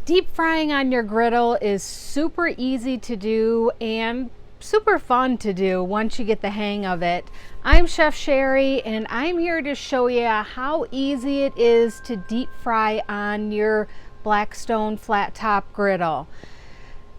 Deep frying on your griddle is super easy to do and super fun to do once you get the hang of it. I'm Chef Sherry and I'm here to show you how easy it is to deep fry on your Blackstone flat top griddle.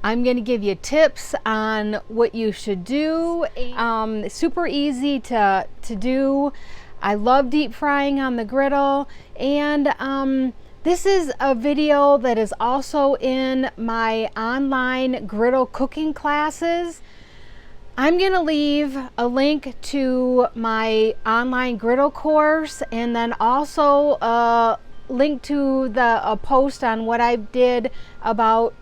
I'm going to give you tips on what you should do. Super easy to do. I love deep frying on the griddle, and this is a video that is also in my online griddle cooking classes. I'm going to leave a link to my online griddle course, and then also a link to a post on what I did about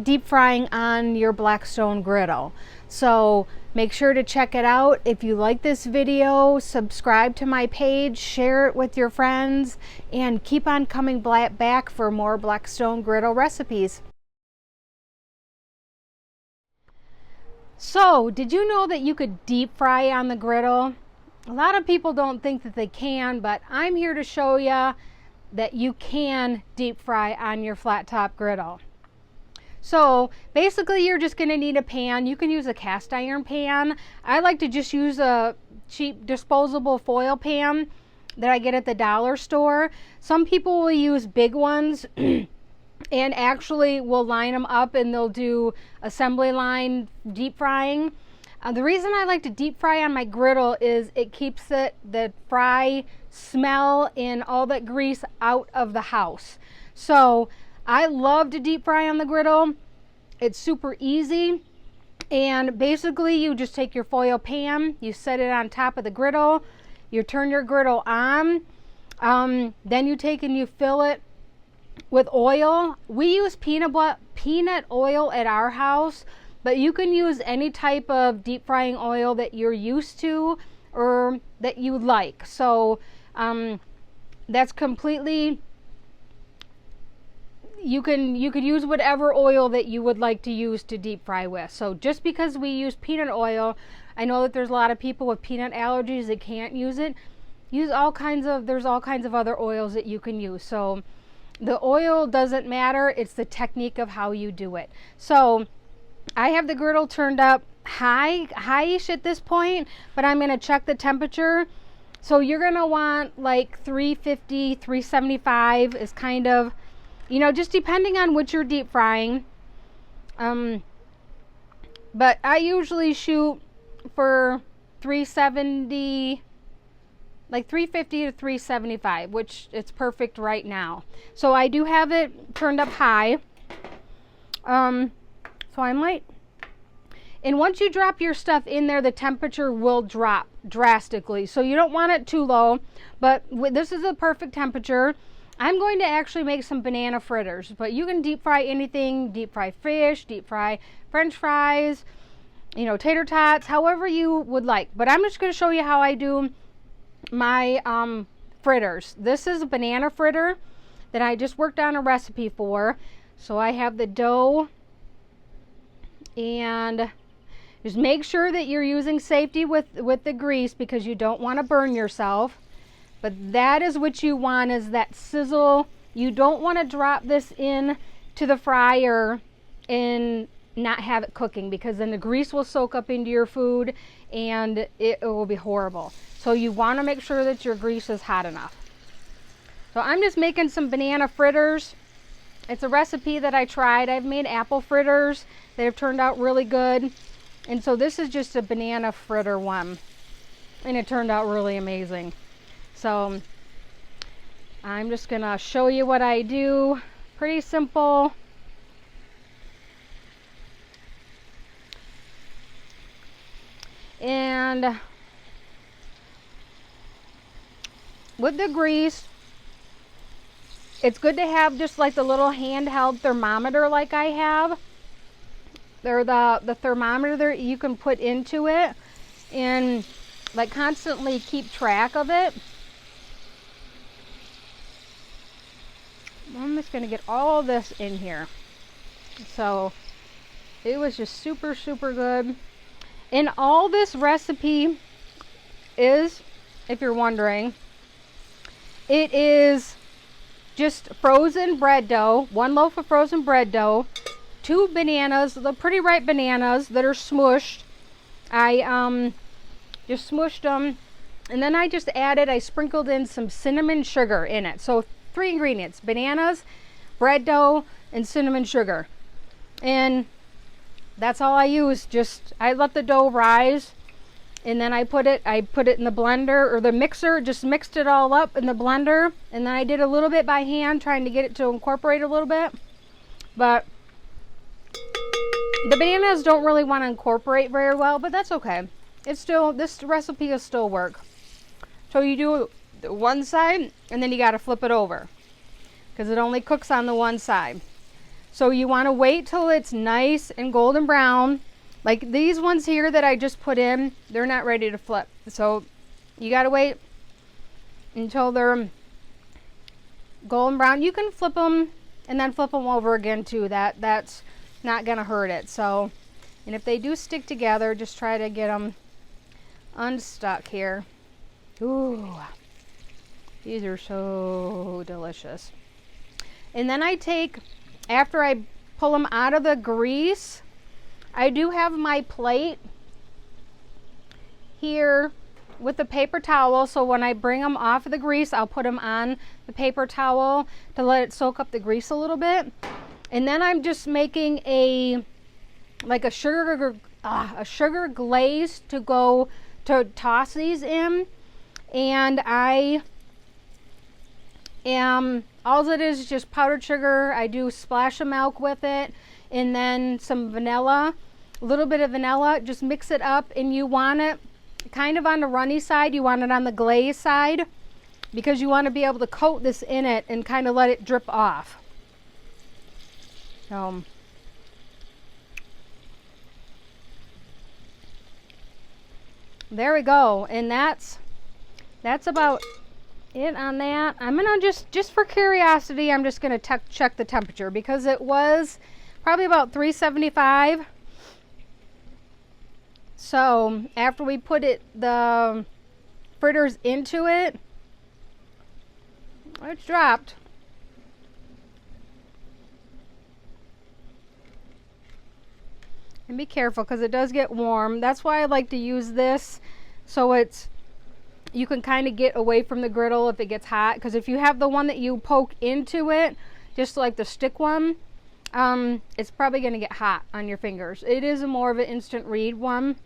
deep frying on your Blackstone griddle. So make sure to check it out. If you like this video, subscribe to my page, share it with your friends, and keep on coming back for more Blackstone griddle recipes. So, did you know that you could deep fry on the griddle? A lot of people don't think that they can, but I'm here to show you that you can deep fry on your flat top griddle. So basically you're just going to need a pan. You can use a cast iron pan. I like to just use a cheap disposable foil pan that I get at the dollar store. Some people will use big ones and actually will line them up and they'll do assembly line deep frying. The reason I like to deep fry on my griddle is it keeps the fry smell and all that grease out of the house. So I love to deep fry on the griddle. It's super easy, and basically you just take your foil pan, you set it on top of the griddle, you turn your griddle on, then you take and you fill it with oil. We use peanut oil at our house, but you can use any type of deep frying oil that you're used to or that you like. So that's completely, you could use whatever oil that you would like to use to deep fry with. So just because we use peanut oil, I know that there's a lot of people with peanut allergies that can't use it. There's all kinds of other oils that you can use. So the oil doesn't matter, it's the technique of how you do it. So I have the griddle turned up high-ish at this point, but I'm going to check the temperature. So you're going to want like 350, 375 is kind of, you know, just depending on what you're deep frying. But I usually shoot for 370, like 350 to 375, which it's perfect right now. So I do have it turned up high. So I'm light. And once you drop your stuff in there, the temperature will drop drastically. So you don't want it too low, but this is the perfect temperature. I'm going to actually make some banana fritters, but you can deep fry anything, deep fry fish, deep fry French fries, you know, tater tots, however you would like. But I'm just going to show you how I do my fritters. This is a banana fritter that I just worked on a recipe for. So I have the dough, and just make sure that you're using safety with the grease because you don't want to burn yourself. But that is what you want, is that sizzle. You don't want to drop this in to the fryer and not have it cooking, because then the grease will soak up into your food and it will be horrible. So you want to make sure that your grease is hot enough. So I'm just making some banana fritters. It's a recipe that I tried. I've made apple fritters that have turned out really good. And so this is just a banana fritter one. And it turned out really amazing. So I'm just gonna show you what I do. Pretty simple. And with the grease, it's good to have just like the little handheld thermometer like I have. They're the thermometer that you can put into it and like constantly keep track of it. I'm just going to get all this in here. So it was just super good. And all this recipe is, if you're wondering, it is just frozen bread dough, 1 loaf of frozen bread dough, 2 bananas, the pretty ripe bananas that are smushed. I just smushed them, and then I sprinkled in some cinnamon sugar in it. So 3 ingredients: bananas, bread dough, and cinnamon sugar. And that's all I use. I let the dough rise, and then I put it in the blender or the mixer, just mixed it all up in the blender, and then I did a little bit by hand, trying to get it to incorporate a little bit. But the bananas don't really want to incorporate very well, but that's okay. This recipe will still work. So you do the one side, and then you got to flip it over, because it only cooks on the one side. So you want to wait till it's nice and golden brown. Like these ones here that I just put in, they're not ready to flip. So you got to wait until they're golden brown. You can flip them and then flip them over again too. That's not going to hurt it. So, and if they do stick together, just try to get them unstuck here. Ooh, these are so delicious. And then after I pull them out of the grease, I do have my plate here with the paper towel. So when I bring them off of the grease, I'll put them on the paper towel to let it soak up the grease a little bit. And then I'm just making a sugar glaze to toss these in. And all it is just powdered sugar. I do a splash of milk with it, and then some vanilla, a little bit of vanilla. Just mix it up, and you want it kind of on the runny side. You want it on the glaze side, because you want to be able to coat this in it and kind of let it drip off. There we go, and that's about it on that. I'm gonna just for curiosity, I'm just gonna check the temperature, because it was probably about 375. So after we put the fritters into it, it's dropped. And be careful, because it does get warm. That's why I like to use this, so you can kind of get away from the griddle if it gets hot. Because if you have the one that you poke into it, just like the stick one, it's probably going to get hot on your fingers. It is more of an instant read one,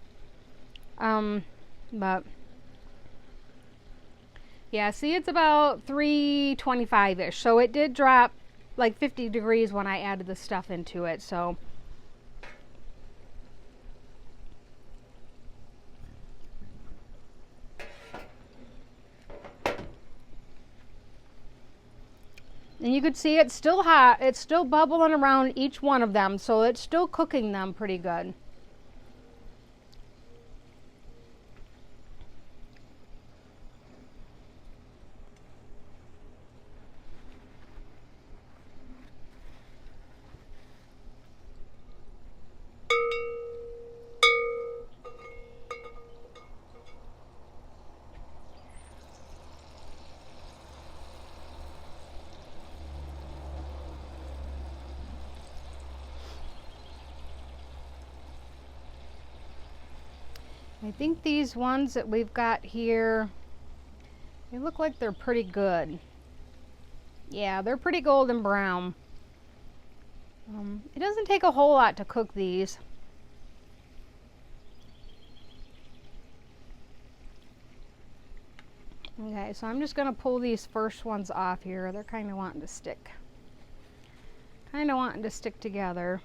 but yeah, see, it's about 325-ish, so it did drop like 50 degrees when I added the stuff into it. So and you can see it's still hot. It's still bubbling around each one of them, so it's still cooking them pretty good. I think these ones that we've got here, they look like they're pretty good. Yeah, they're pretty golden brown. It doesn't take a whole lot to cook these. Okay, so I'm just going to pull these first ones off here. They're kind of wanting to stick. Kind of wanting to stick together.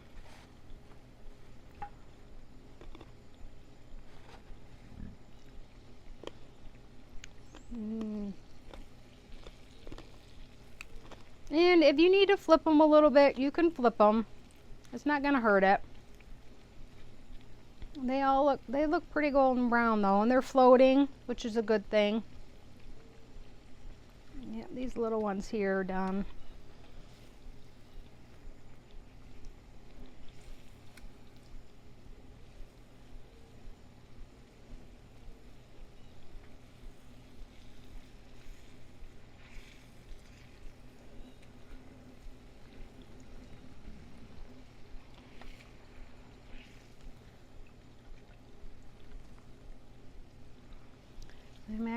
And if you need to flip them a little bit, you can flip them. It's not going to hurt it. They look pretty golden brown though, and they're floating, which is a good thing. Yeah, these little ones here are done.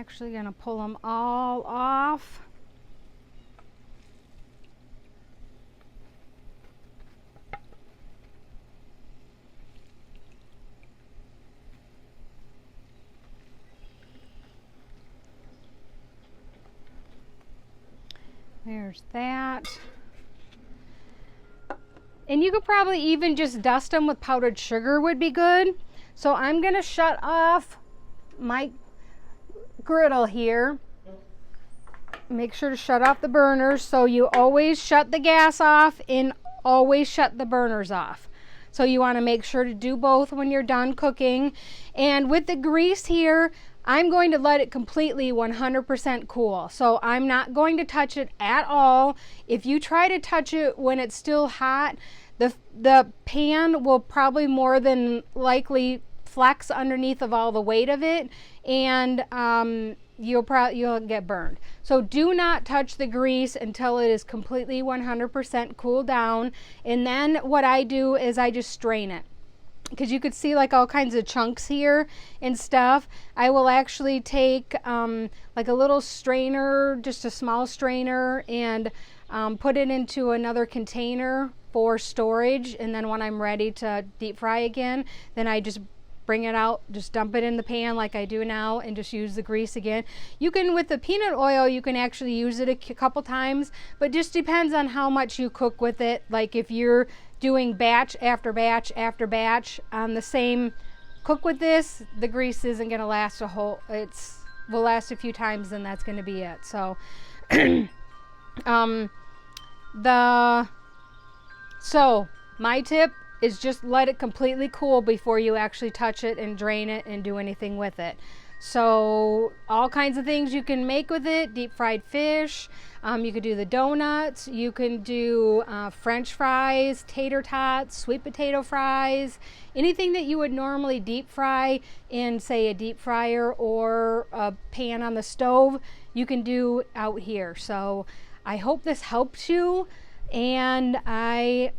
actually going to pull them all off. There's that. And you could probably even just dust them with powdered sugar would be good. So I'm going to shut off my griddle here. Make sure to shut off the burners. So you always shut the gas off and always shut the burners off. So you want to make sure to do both when you're done cooking. And with the grease here, I'm going to let it completely 100% cool. So I'm not going to touch it at all. If you try to touch it when it's still hot, the pan will probably more than likely flex underneath of all the weight of it, and you'll get burned. So do not touch the grease until it is completely 100% cooled down. And then what I do is I just strain it, because you could see like all kinds of chunks here and stuff. I will actually take like a little strainer, just a small strainer, and put it into another container for storage. And then when I'm ready to deep fry again, then I just bring it out, just dump it in the pan like I do now, and just use the grease again. You can, with the peanut oil, you can actually use it a couple times, but just depends on how much you cook with it. Like if you're doing batch after batch after batch on the same cook with this, the grease isn't going to last a whole, will last a few times, and that's going to be it. So so my tip is just let it completely cool before you actually touch it and drain it and do anything with it. So all kinds of things you can make with it. Deep fried fish, you could do the donuts, you can do French fries, tater tots, sweet potato fries, anything that you would normally deep fry in, say, a deep fryer or a pan on the stove, you can do out here. So I hope this helps you, and I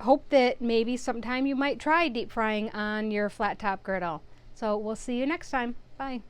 hope that maybe sometime you might try deep frying on your flat top griddle. So we'll see you next time. Bye.